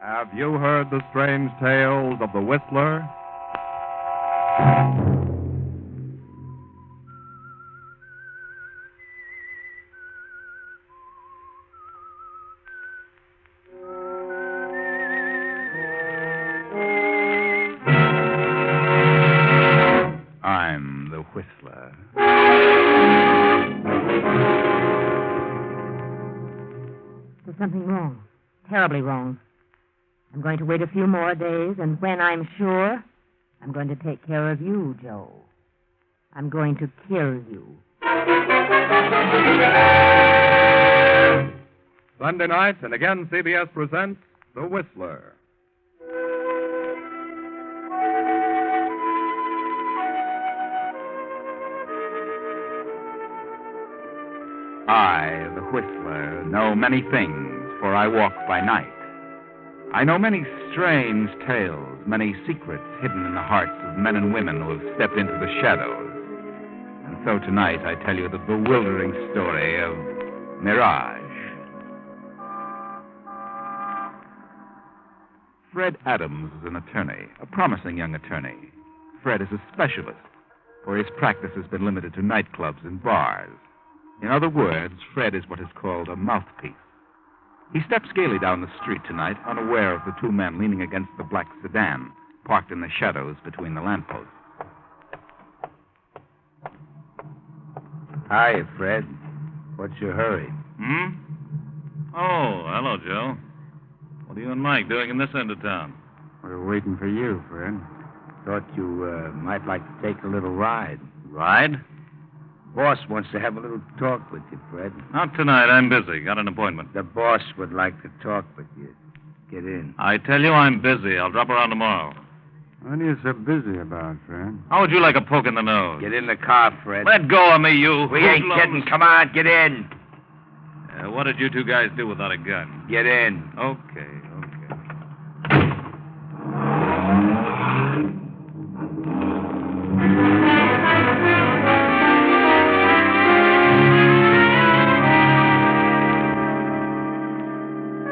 Have you heard the strange tales of the Whistler? I'm the Whistler. There's something wrong. Terribly wrong. I'm going to wait a few more days, and when I'm sure, I'm going to take care of you, Joe. I'm going to kill you. Sunday nights, and again CBS presents The Whistler. I, the Whistler, know many things, for I walk by night. I know many strange tales, many secrets hidden in the hearts of men and women who have stepped into the shadows. And so tonight I tell you the bewildering story of Mirage. Fred Adams is an attorney, a promising young attorney. Fred is a specialist, for his practice has been limited to nightclubs and bars. In other words, Fred is what is called a mouthpiece. He steps gaily down the street tonight, unaware of the two men leaning against the black sedan, parked in the shadows between the lampposts. Hi, Fred. What's your hurry? Oh, hello, Joe. What are you and Mike doing in this end of town? We're waiting for you, Fred. Thought you might like to take a little ride. Ride? Boss wants to have a little talk with you, Fred. Not tonight. I'm busy. Got an appointment. The boss would like to talk with you. Get in. I tell you I'm busy. I'll drop around tomorrow. What are you so busy about, Fred? How would you like a poke in the nose? Get in the car, Fred. Let go of me, you We ain't hoodlums. kidding. Come on, get in. What did you two guys do without a gun? Get in. Okay.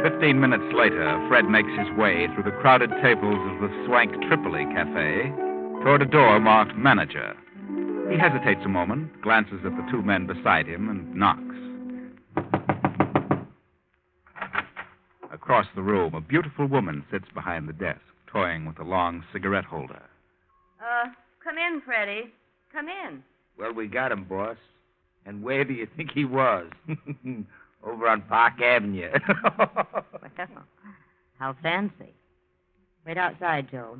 15 minutes later, Fred makes his way through the crowded tables of the swank Tripoli Cafe toward a door marked Manager. He hesitates a moment, glances at the two men beside him, and knocks. Across the room, a beautiful woman sits behind the desk, toying with a long cigarette holder. Come in, Freddie. Come in. Well, we got him, boss. And where do you think he was? Over on Park Avenue. Well, how fancy. Wait outside, Joe.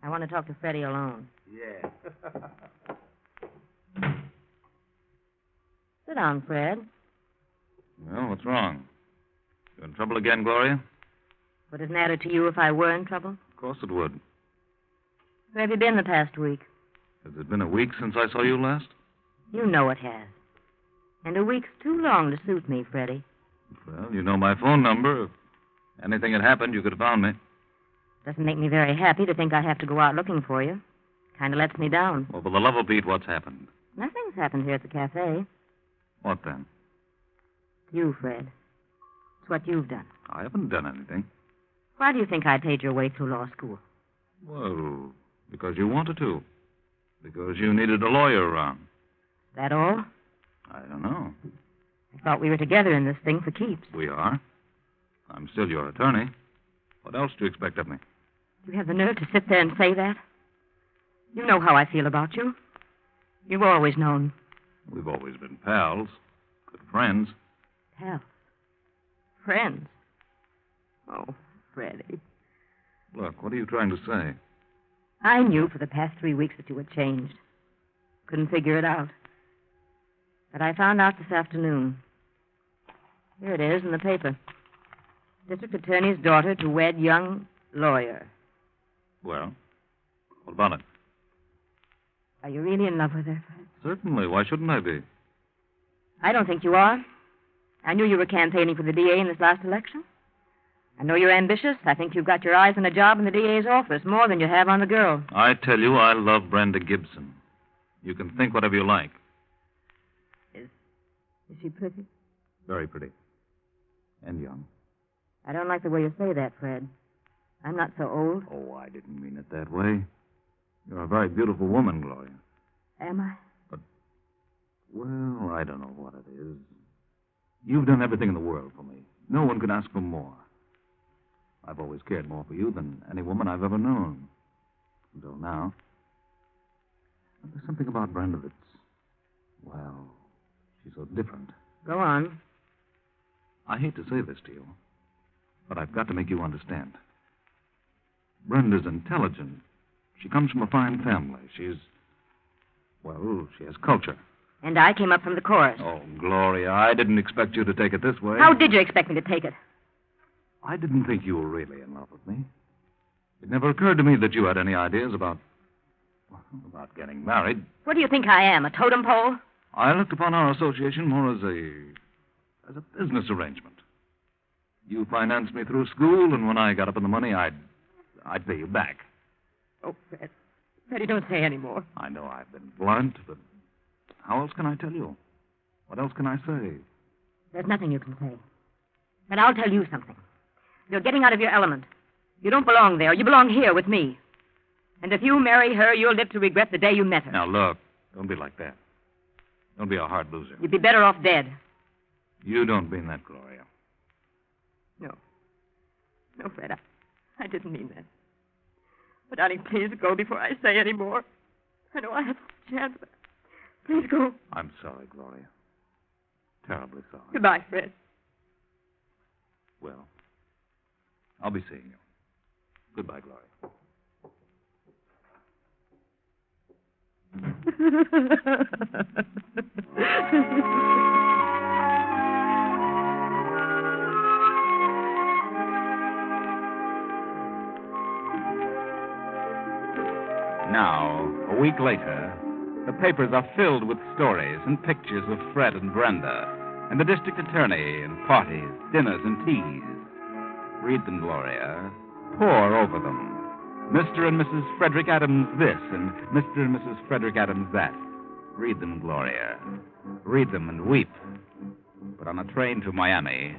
I want to talk to Freddie alone. Yeah. Sit down, Fred. Well, what's wrong? You in trouble again, Gloria? Would it matter to you if I were in trouble? Of course it would. Where have you been the past week? Has it been a week since I saw you last? You know it has. And a week's too long to suit me, Freddie. Well, you know my phone number. If anything had happened, you could have found me. Doesn't make me very happy to think I have to go out looking for you. Kind of lets me down. Well, for the love of Pete, what's happened? Nothing's happened here at the cafe. What then? You, Fred. It's what you've done. I haven't done anything. Why do you think I paid your way through law school? Well, because you wanted to. Because you needed a lawyer around. That all? I don't know. I thought we were together in this thing for keeps. We are. I'm still your attorney. What else do you expect of me? You have the nerve to sit there and say that? You know how I feel about you. You've always known. We've always been pals. Good friends. Pals. Friends. Oh, Freddie. Look, what are you trying to say? I knew for the past 3 weeks that you had changed. Couldn't figure it out. But I found out this afternoon. Here it is in the paper. District Attorney's daughter to wed young lawyer. Well, what about it? Are you really in love with her, Fred? Certainly. Why shouldn't I be? I don't think you are. I knew you were campaigning for the DA in this last election. I know you're ambitious. I think you've got your eyes on a job in the DA's office, more than you have on the girl. I tell you, I love Brenda Gibson. You can think whatever you like. Is she pretty? Very pretty. And young. I don't like the way you say that, Fred. I'm not so old. Oh, I didn't mean it that way. You're a very beautiful woman, Gloria. Am I? Well, I don't know what it is. You've done everything in the world for me. No one could ask for more. I've always cared more for you than any woman I've ever known. Until now. But there's something about Brenda that's, well, she's so different. Go on. I hate to say this to you, but I've got to make you understand. Brenda's intelligent. She comes from a fine family. She has culture. And I came up from the chorus. Oh, Gloria, I didn't expect you to take it this way. How did you expect me to take it? I didn't think you were really in love with me. It never occurred to me that you had any ideas about getting married. What do you think I am, a totem pole? I looked upon our association more as a business arrangement. You financed me through school, and when I got up in the money, I'd pay you back. Oh, Fred. Freddie, don't say any more. I know I've been blunt, but how else can I tell you? What else can I say? There's nothing you can say. But I'll tell you something. You're getting out of your element. You don't belong there. You belong here with me. And if you marry her, you'll live to regret the day you met her. Now, look, don't be like that. Don't be a hard loser. You'd be better off dead. You don't mean that, Gloria. No. No, Fred, I didn't mean that. But, darling, please go before I say any more. I know I have a chance, but please go. I'm sorry, Gloria. Terribly sorry. Goodbye, Fred. Well, I'll be seeing you. Goodbye, Gloria. Now, a week later, the papers are filled with stories and pictures of Fred and Brenda, and the district attorney, and parties, dinners, and teas. Read them, Gloria. Pore over them. Mr. and Mrs. Frederick Adams this, and Mr. and Mrs. Frederick Adams that. Read them, Gloria. Read them and weep. But on a train to Miami,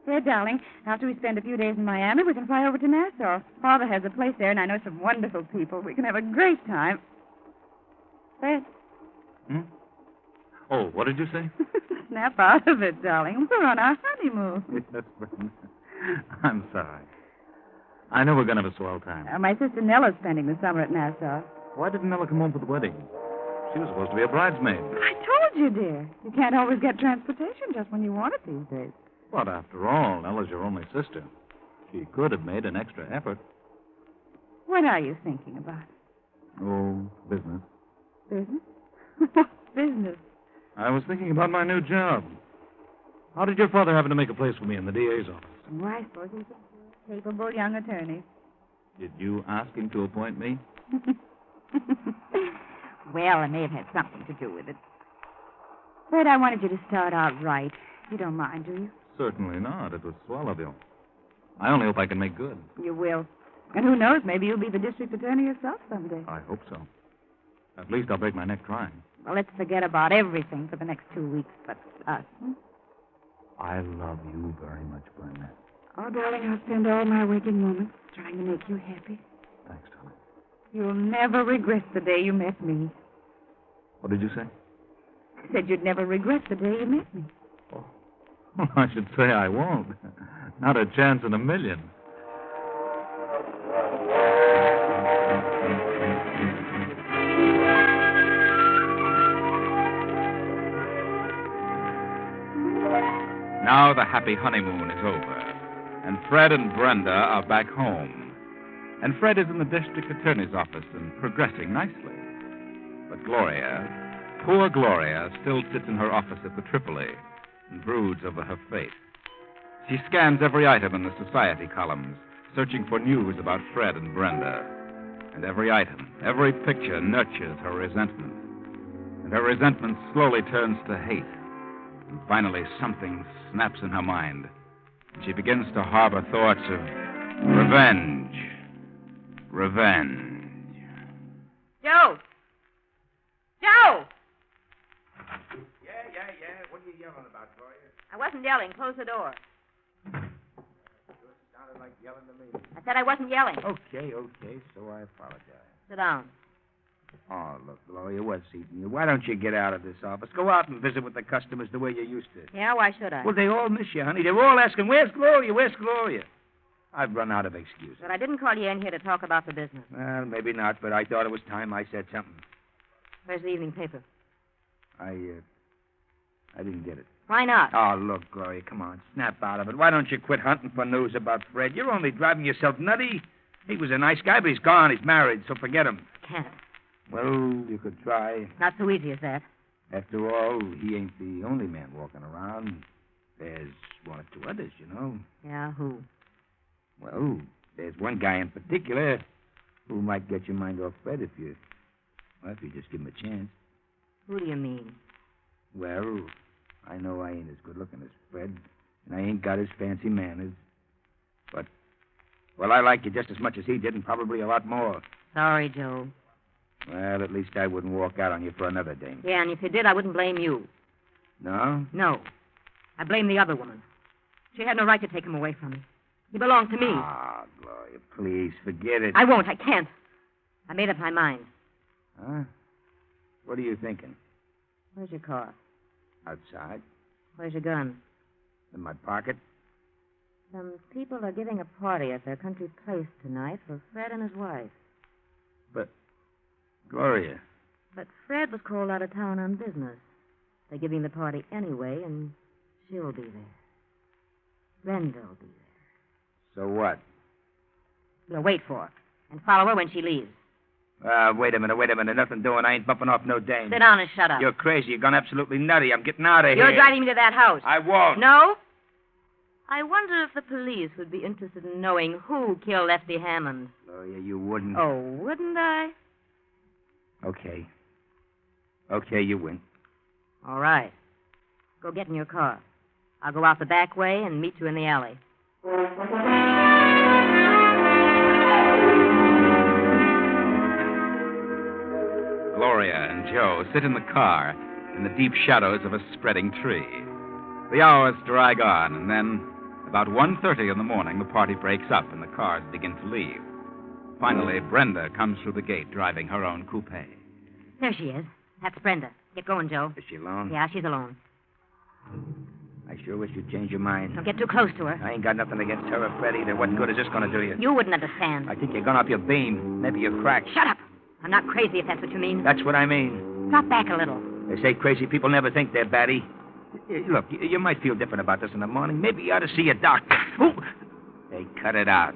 Fred, darling, after we spend a few days in Miami, we can fly over to Nassau. Father has a place there, and I know some wonderful people. We can have a great time. Fred? Oh, what did you say? Snap out of it, darling. We're on our honeymoon. Yes, Brenda. I'm sorry. I know we're going to have a swell time. My sister Nella's spending the summer at Nassau. Why didn't Nella come home for the wedding? She was supposed to be a bridesmaid. I told you, dear. You can't always get transportation just when you want it these days. But after all, Nella's your only sister. She could have made an extra effort. What are you thinking about? Oh, business. Business? What business? I was thinking about my new job. How did your father happen to make a place for me in the DA's office? Oh, I suppose he's a capable young attorney. Did you ask him to appoint me? Well, I may have had something to do with it. Fred, I wanted you to start out right. You don't mind, do you? Certainly not. It was swell of you. I only hope I can make good. You will. And who knows, maybe you'll be the district attorney yourself someday. I hope so. At least I'll break my neck trying. Well, let's forget about everything for the next 2 weeks but us. I love you very much, Brenda. Oh, darling, I'll spend all my waking moments trying to make you happy. Thanks, darling. You'll never regret the day you met me. What did you say? I said you'd never regret the day you met me. Oh. Well, I should say I won't. Not a chance in a million. now the happy honeymoon is over, and Fred and Brenda are back home. And Fred is in the district attorney's office and progressing nicely. But Gloria, poor Gloria, still sits in her office at the Tripoli and broods over her fate. She scans every item in the society columns, searching for news about Fred and Brenda. And every item, every picture nurtures her resentment. And her resentment slowly turns to hate. And finally, something snaps in her mind. She begins to harbor thoughts of revenge. Revenge. Joe! Joe! Yeah. What about, Gloria? I wasn't yelling. Close the door. Sounded like yelling to me. I said I wasn't yelling. Okay, so I apologize. Sit down. Oh, look, Gloria, what's eating you? Why don't you get out of this office? Go out and visit with the customers the way you used to. Yeah, why should I? Well, they all miss you, honey. They're all asking, where's Gloria? Where's Gloria? I've run out of excuses. But I didn't call you in here to talk about the business. Well, maybe not, but I thought it was time I said something. Where's the evening paper? I didn't get it. Why not? Oh, look, Gloria, come on. Snap out of it. Why don't you quit hunting for news about Fred? You're only driving yourself nutty. He was a nice guy, but he's gone. He's married, so forget him. Can't. Well, you could try. Not so easy as that. After all, he ain't the only man walking around. There's one or two others, you know. Yeah, who? Well, there's one guy in particular who might get your mind off Fred if you just give him a chance. Who do you mean? Well, I know I ain't as good looking as Fred, and I ain't got his fancy manners. But, well, I like you just as much as he did, and probably a lot more. Sorry, Joe. Well, at least I wouldn't walk out on you for another dame. Yeah, and if you did, I wouldn't blame you. No? No. I blame the other woman. She had no right to take him away from me. He belonged to me. Ah, Gloria, please, forget it. I won't. I can't. I made up my mind. Huh? What are you thinking? Where's your car? Outside? Where's your gun? In my pocket? Some people are giving a party at their country place tonight for Fred and his wife. But, Gloria. But Fred was called out of town on business. They're giving the party anyway, and she'll be there. Brenda'll be there. So what? We'll wait for her and follow her when she leaves. Wait a minute. Nothing doing. I ain't bumping off no dame. Sit down and shut up. You're crazy. You're gone absolutely nutty. I'm getting out of here. You're driving me to that house. I won't. No? I wonder if the police would be interested in knowing who killed Lefty Hammond. Gloria, you wouldn't. Oh, wouldn't I? Okay. Okay, you win. All right. Go get in your car. I'll go out the back way and meet you in the alley. Gloria and Joe sit in the car in the deep shadows of a spreading tree. The hours drag on, and then, about 1:30 in the morning, the party breaks up and the cars begin to leave. Finally, Brenda comes through the gate driving her own coupe. There she is. That's Brenda. Get going, Joe. Is she alone? Yeah, she's alone. I sure wish you'd change your mind. Don't get too close to her. I ain't got nothing against her or Fred either. What good is this going to do you? You wouldn't understand. I think you're gone off your beam. Maybe you're cracked. Shut up. I'm not crazy, if that's what you mean. That's what I mean. Drop back a little. They say crazy people never think they're batty. Look, you might feel different about this in the morning. Maybe you ought to see a doctor. Ooh. Hey, cut it out.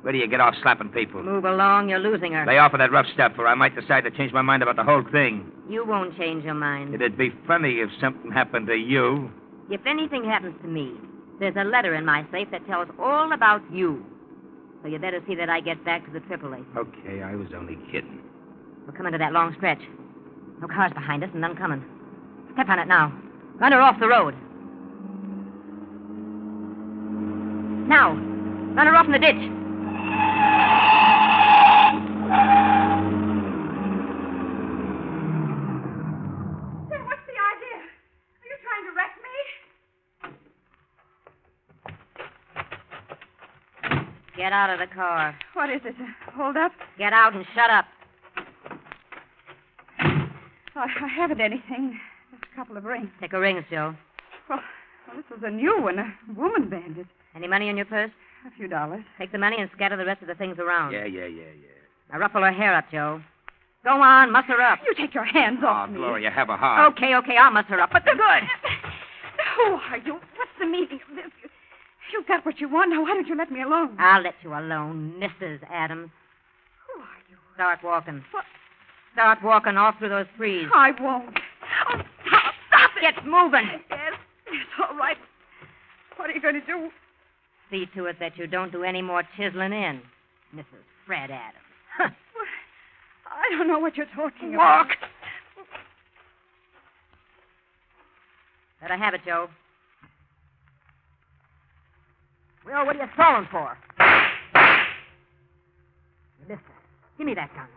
Where do you get off slapping people? Move along. You're losing her. Lay off of that rough stuff, or I might decide to change my mind about the whole thing. You won't change your mind. It'd be funny if something happened to you. If anything happens to me, there's a letter in my safe that tells all about you. So you better see that I get back to the AAA. Okay, I was only kidding. We're coming to that long stretch. No cars behind us and none coming. Step on it now. Run her off the road. Now, run her off in the ditch. Then what's the idea? Are you trying to wreck me? Get out of the car. What is it? Hold up. Get out and shut up. I haven't anything. Just a couple of rings. Take her rings, Joe. Well, this was a new one, a woman bandit. Any money in your purse? A few dollars. Take the money and scatter the rest of the things around. Yeah. Now ruffle her hair up, Joe. Go on, muss her up. You take your hands off Oh, me. Gloria, have a heart. Okay, I'll muss her up. But the good. Who are you? What's the meaning of this? You've got what you want. Now, why don't you let me alone? I'll let you alone, Mrs. Adams. Who are you? Start walking. What? Start walking off through those trees. I won't. Oh, stop it. Get moving. Yes, all right. What are you going to do? See to it that you don't do any more chiseling in, Mrs. Fred Adams. I don't know what you're talking Walk. about. Let her have it, Joe. Well, what are you stalling for? Mister, give me that gun.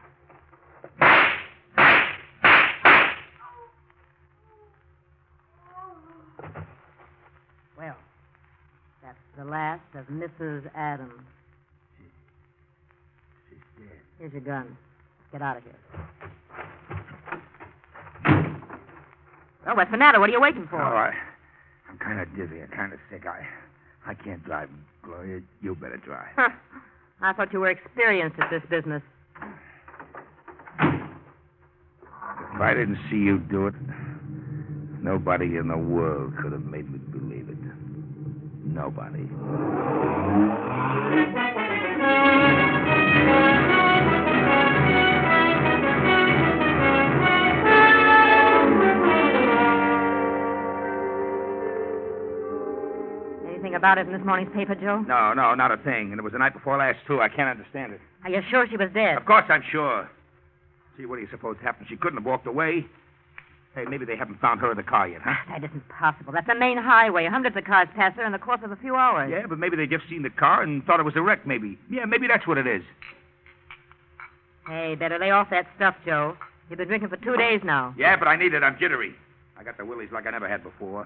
The last of Mrs. Adams. She's dead. Here's your gun. Get out of here. Well, what's the matter? What are you waiting for? Oh, I'm kind of dizzy and kind of sick. I can't drive, Gloria. You better drive. Huh. I thought you were experienced at this business. If I didn't see you do it, nobody in the world could have made me believe it. Nobody. Anything about it in this morning's paper, Joe? No, not a thing. And it was the night before last, too. I can't understand it. Are you sure she was dead? Of course I'm sure. See, what do you suppose happened? She couldn't have walked away. Hey, maybe they haven't found her in the car yet, huh? That isn't possible. That's a main highway. Hundreds of cars pass there in the course of a few hours. Yeah, but maybe they just seen the car and thought it was a wreck, maybe. Yeah, maybe that's what it is. Hey, better lay off that stuff, Joe. You've been drinking for 2 days now. Yeah, but I need it. I'm jittery. I got the willies like I never had before.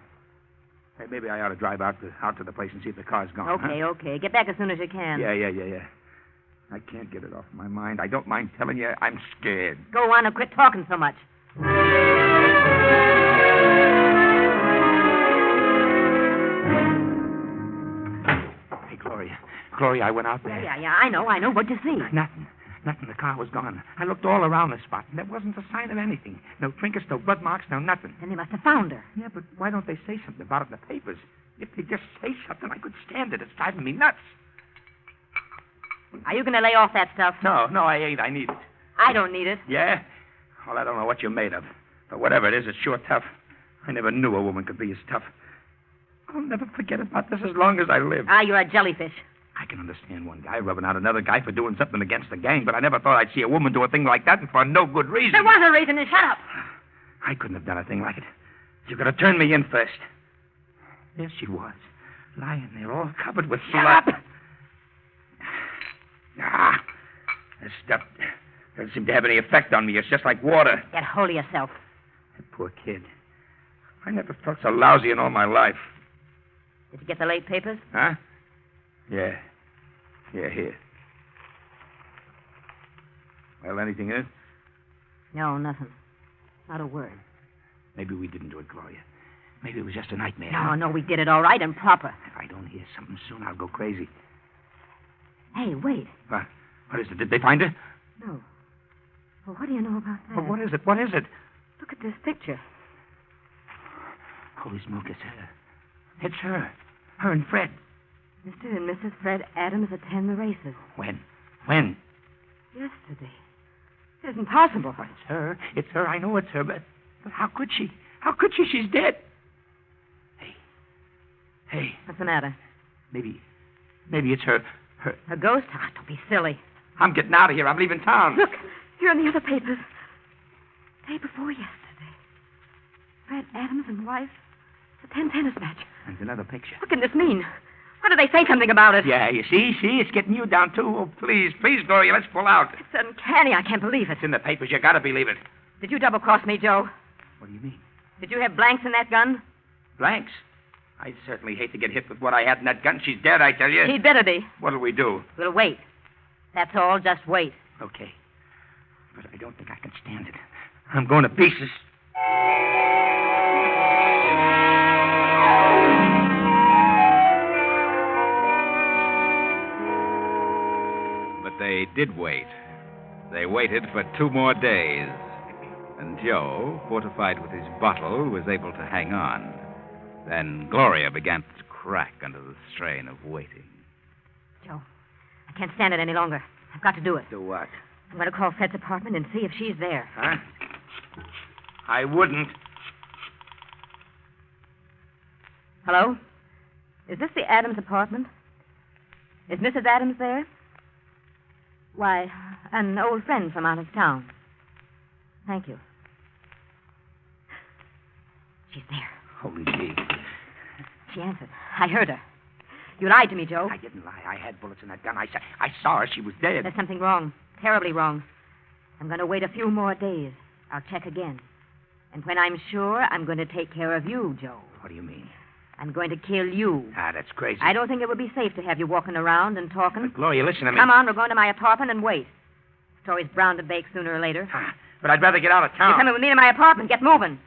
Hey, maybe I ought to drive out to the place and see if the car's gone. Okay, huh? okay. Get back as soon as you can. Yeah. I can't get it off my mind. I don't mind telling you, I'm scared. Go on and quit talking so much. Hey, Gloria, I went out there. Yeah, I know. What'd you see? Nothing. The car was gone. I looked all around the spot, and there wasn't a sign of anything. No trinkets, no blood marks, no nothing. Then they must have found her. Yeah, but why don't they say something about it in the papers? If they just say something, I could stand it. It's driving me nuts. Are you going to lay off that stuff? No, I ain't. I need it. I don't need it. Yeah? Well, I don't know what you're made of. But whatever it is, it's sure tough. I never knew a woman could be as tough. I'll never forget about this as long as I live. You're a jellyfish. I can understand one guy rubbing out another guy for doing something against the gang, but I never thought I'd see a woman do a thing like that and for no good reason. There was a reason, and shut up. I couldn't have done a thing like it. You could have turned me in first. There she was, lying there all covered with blood. This stuff doesn't seem to have any effect on me. It's just like water. Get hold of yourself. That poor kid. I never felt so lousy in all my life. Did you get the late papers? Huh? Yeah, here. Well, anything in it? No, nothing. Not a word. Maybe we didn't do it, Gloria. Maybe it was just a nightmare. No, we did it all right and proper. If I don't hear something soon, I'll go crazy. Hey, wait. What is it? Did they find her? No. Well, what do you know about that? Well, what is it? Look at this picture. Holy smoke, it's her. It's her. Her and Fred. Mr. and Mrs. Fred Adams attend the races. When? Yesterday. It isn't possible. Well, it's her. It's her. I know it's her, but how could she? How could she? She's dead. Hey. What's the matter? Maybe it's her. A ghost? Don't be silly. I'm getting out of here. I'm leaving town. Look, here in the other papers. Day before yesterday. Fred Adams and wife attend tennis match. There's another picture. What can this mean? Why do they say something about it? Yeah, you see? It's getting you down, too. Oh, please, Gloria, let's pull out. It's uncanny. I can't believe it. It's in the papers. You gotta believe it. Did you double-cross me, Joe? What do you mean? Did you have blanks in that gun? Blanks? I'd certainly hate to get hit with what I had in that gun. She's dead, I tell you. He'd better be. What'll we do? We'll wait. That's all. Just wait. Okay. But I don't think I can stand it. I'm going to pieces. But they did wait. They waited for 2 more days. And Joe, fortified with his bottle, was able to hang on. Then Gloria began to crack under the strain of waiting. Joe, I can't stand it any longer. I've got to do it. Do what? I'm going to call Fred's apartment and see if she's there. Huh? I wouldn't. Hello? Is this the Adams apartment? Is Mrs. Adams there? Why, an old friend from out of town. Thank you. She's there. Holy gee. She answered. I heard her. You lied to me, Joe. I didn't lie. I had bullets in that gun. I saw her. She was dead. There's something wrong. Terribly wrong. I'm going to wait a few more days. I'll check again. And when I'm sure, I'm going to take care of you, Joe. What do you mean? I'm going to kill you. Ah, that's crazy. I don't think it would be safe to have you walking around and talking. But, Gloria, listen to me. Come on, we're going to my apartment and wait. Story's bound to bake sooner or later. Ah, but I'd rather get out of town. You're coming with me to my apartment. Get moving.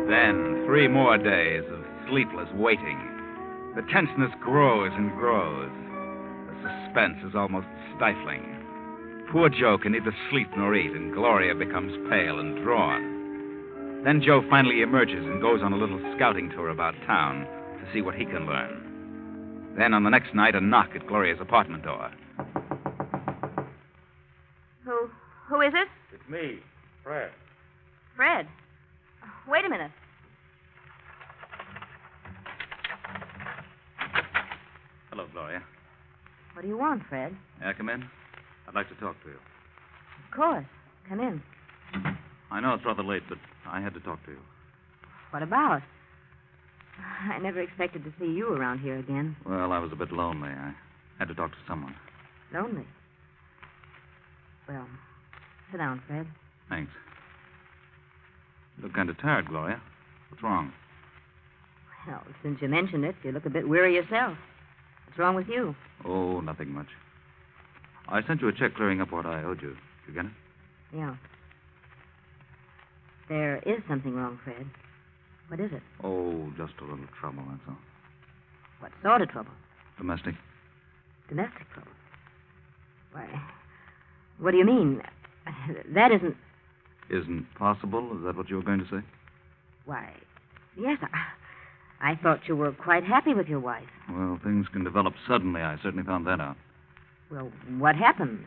Then 3 more days of sleepless waiting. The tenseness grows and grows. The suspense is almost stifling. Poor Joe can neither sleep nor eat, and Gloria becomes pale and drawn. Then Joe finally emerges and goes on a little scouting tour about town to see what he can learn. Then on the next night, a knock at Gloria's apartment door. Who is it? It's me, Fred. Fred. Wait a minute. Hello, Gloria. What do you want, Fred? May I come in? I'd like to talk to you. Of course. Come in. I know it's rather late, but I had to talk to you. What about? I never expected to see you around here again. Well, I was a bit lonely. I had to talk to someone. Lonely. Well, sit down, Fred. Thanks. You look kind of tired, Gloria. What's wrong? Well, since you mentioned it, you look a bit weary yourself. What's wrong with you? Oh, nothing much. I sent you a check clearing up what I owed you. Did you get it? Yeah. There is something wrong, Fred. What is it? Oh, just a little trouble, that's all. What sort of trouble? Domestic. Domestic trouble. Why, what do you mean? That isn't... Isn't possible? Is that what you were going to say? Why, yes, I thought you were quite happy with your wife. Well, things can develop suddenly. I certainly found that out. Well, what happened?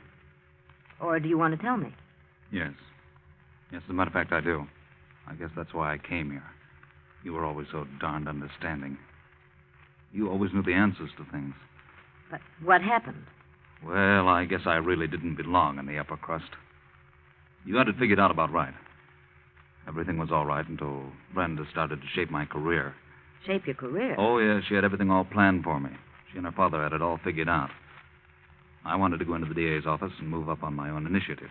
Or do you want to tell me? Yes. Yes, as a matter of fact, I do. I guess that's why I came here. You were always so darned understanding. You always knew the answers to things. But what happened? Well, I guess I really didn't belong in the upper crust. You had it figured out about right. Everything was all right until Brenda started to shape my career. Shape your career? Oh, yeah, she had everything all planned for me. She and her father had it all figured out. I wanted to go into the DA's office and move up on my own initiative.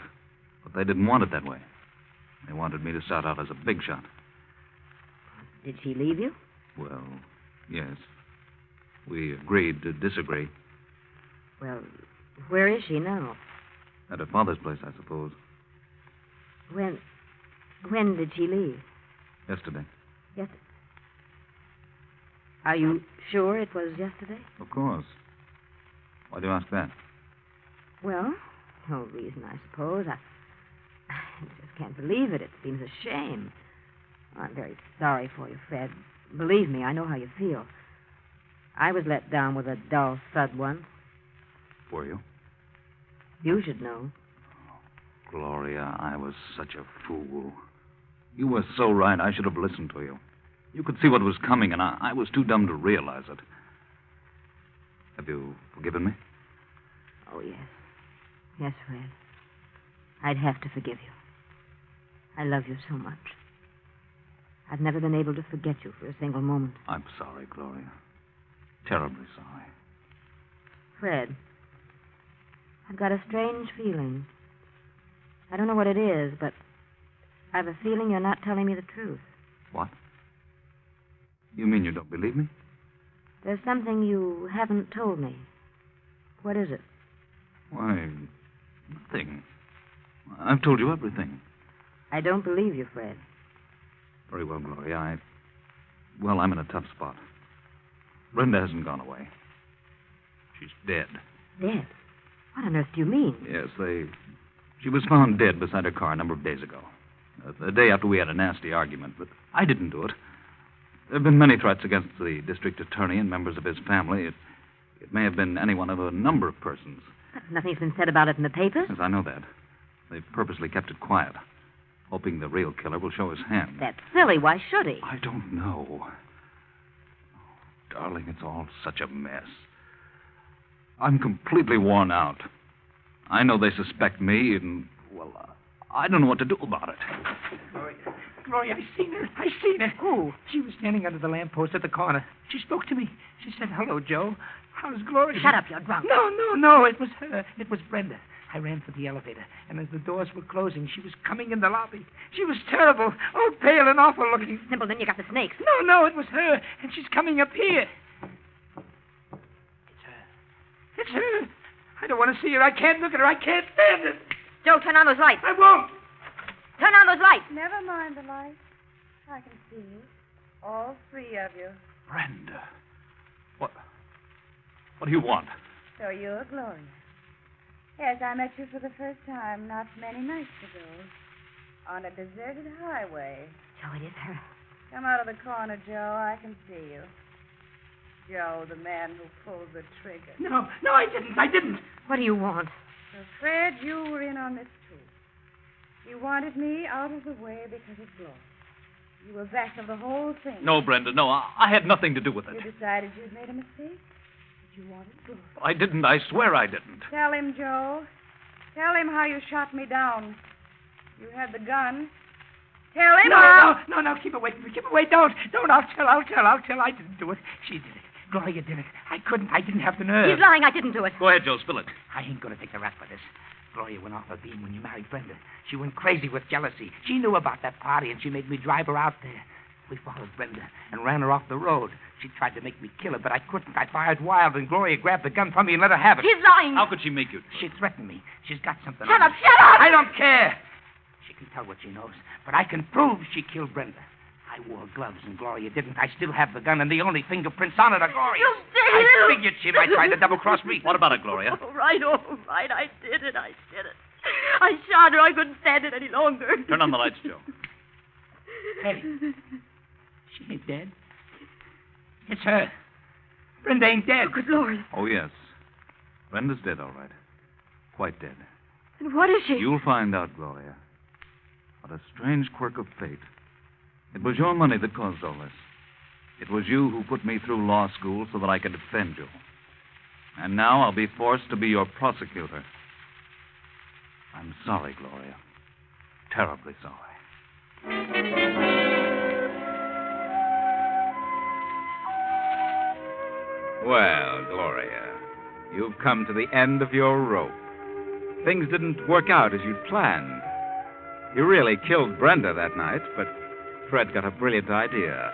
But they didn't want it that way. They wanted me to start out as a big shot. Did she leave you? Well, yes. We agreed to disagree. Well, where is she now? At her father's place, I suppose. When did she leave? Yesterday. Yesterday. Are you sure it was yesterday? Of course. Why do you ask that? Well, no reason, I suppose. I just can't believe it. It seems a shame. I'm very sorry for you, Fred. Believe me, I know how you feel. I was let down with a dull thud once. Were you? You should know. Gloria, I was such a fool. You were so right. I should have listened to you. You could see what was coming, and I was too dumb to realize it. Have you forgiven me? Oh, yes. Yes, Fred. I'd have to forgive you. I love you so much. I've never been able to forget you for a single moment. I'm sorry, Gloria. Terribly sorry. Fred, I've got a strange feeling. I don't know what it is, but I've a feeling you're not telling me the truth. What? You mean you don't believe me? There's something you haven't told me. What is it? Why, nothing. I've told you everything. I don't believe you, Fred. Very well, Gloria. I'm in a tough spot. Brenda hasn't gone away. She's dead. Dead? What on earth do you mean? Yes, she was found dead beside her car a number of days ago. The day after we had a nasty argument, but I didn't do it. There have been many threats against the district attorney and members of his family. It may have been any one of a number of persons. But nothing's been said about it in the papers. Yes, I know that. They've purposely kept it quiet, hoping the real killer will show his hand. That's silly. Why should he? I don't know. Oh, darling, it's all such a mess. I'm completely worn out. I know they suspect me, and, well, I don't know what to do about it. Gloria, I seen her. Who? She was standing under the lamppost at the corner. She spoke to me. She said, "Hello, Joe. How's Gloria?" Shut up, you're drunk. No. It was her. It was Brenda. I ran for the elevator, and as the doors were closing, she was coming in the lobby. She was terrible, all pale and awful looking. Simpleton, you got the snakes. No, it was her, and she's coming up here. It's her. I don't want to see her. I can't look at her. I can't stand it. Joe, turn on those lights. I won't. Turn on those lights. Never mind the lights. I can see you. All three of you. Brenda. What do you want? So you're Gloria. Yes, I met you for the first time not many nights ago. On a deserted highway. Joe, it is her. Come out of the corner, Joe. I can see you. Joe, the man who pulled the trigger. No, I didn't. What do you want? So, Fred, you were in on this, too. You wanted me out of the way because of Gloria. You were back of the whole thing. No, Brenda, no. I had nothing to do with it. You decided you'd made a mistake? That you wanted Gloria. I didn't. I swear I didn't. Tell him, Joe. Tell him how you shot me down. You had the gun. Tell him No, keep away from me. Keep away. Don't. I'll tell. I didn't do it. She did it. Gloria did it. I didn't have the nerve. He's lying. I didn't do it. Go ahead, Joe. Spill it. I ain't going to take the rap for this. Gloria went off her beam when you married Brenda. She went crazy with jealousy. She knew about that party, and she made me drive her out there. We followed Brenda and ran her off the road. She tried to make me kill her, but I couldn't. I fired wild, and Gloria grabbed the gun from me and let her have it. He's lying. How could she make you? She threatened me. She's got something Shut on up, me. shut up! I don't care. She can tell what she knows, but I can prove she killed Brenda. I wore gloves, and Gloria didn't. I still have the gun, and the only fingerprints on it are Gloria's. You did I it! figured she might try to double-cross me. What about it, Gloria? All right. I did it. I shot her. I couldn't stand it any longer. Turn on the lights, Joe. Hey, she ain't dead. It's her. Brenda ain't dead. Good Lord. Oh, yes. Brenda's dead, all right. Quite dead. And what is she? You'll find out, Gloria. What a strange quirk of fate. It was your money that caused all this. It was you who put me through law school so that I could defend you. And now I'll be forced to be your prosecutor. I'm sorry, Gloria. Terribly sorry. Well, Gloria, you've come to the end of your rope. Things didn't work out as you'd planned. You really killed Brenda that night, but Fred got a brilliant idea.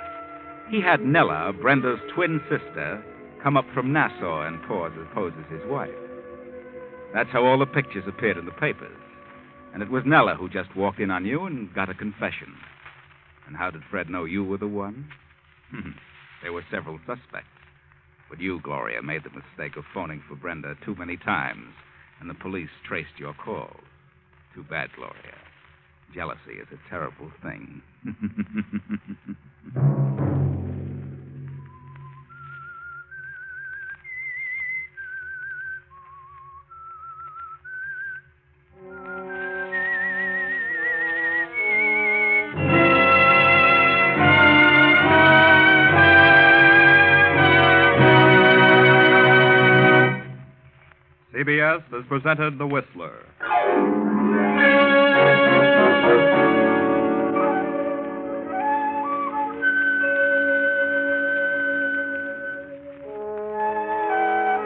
He had Nella, Brenda's twin sister, come up from Nassau and pose as his wife. That's how all the pictures appeared in the papers. And it was Nella who just walked in on you and got a confession. And how did Fred know you were the one? There were several suspects. But you, Gloria, made the mistake of phoning for Brenda too many times, and the police traced your calls. Too bad, Gloria. Jealousy is a terrible thing. CBS has presented The Whistler.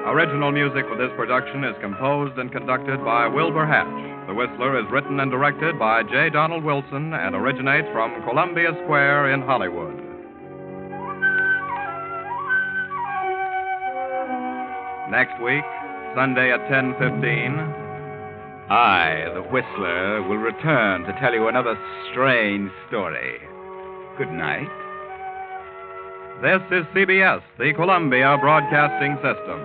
Original music for this production is composed and conducted by Wilbur Hatch. The Whistler is written and directed by J. Donald Wilson and originates from Columbia Square in Hollywood. Next week, Sunday at 10:15, I, the Whistler, will return to tell you another strange story. Good night. this is CBS, the Columbia Broadcasting System.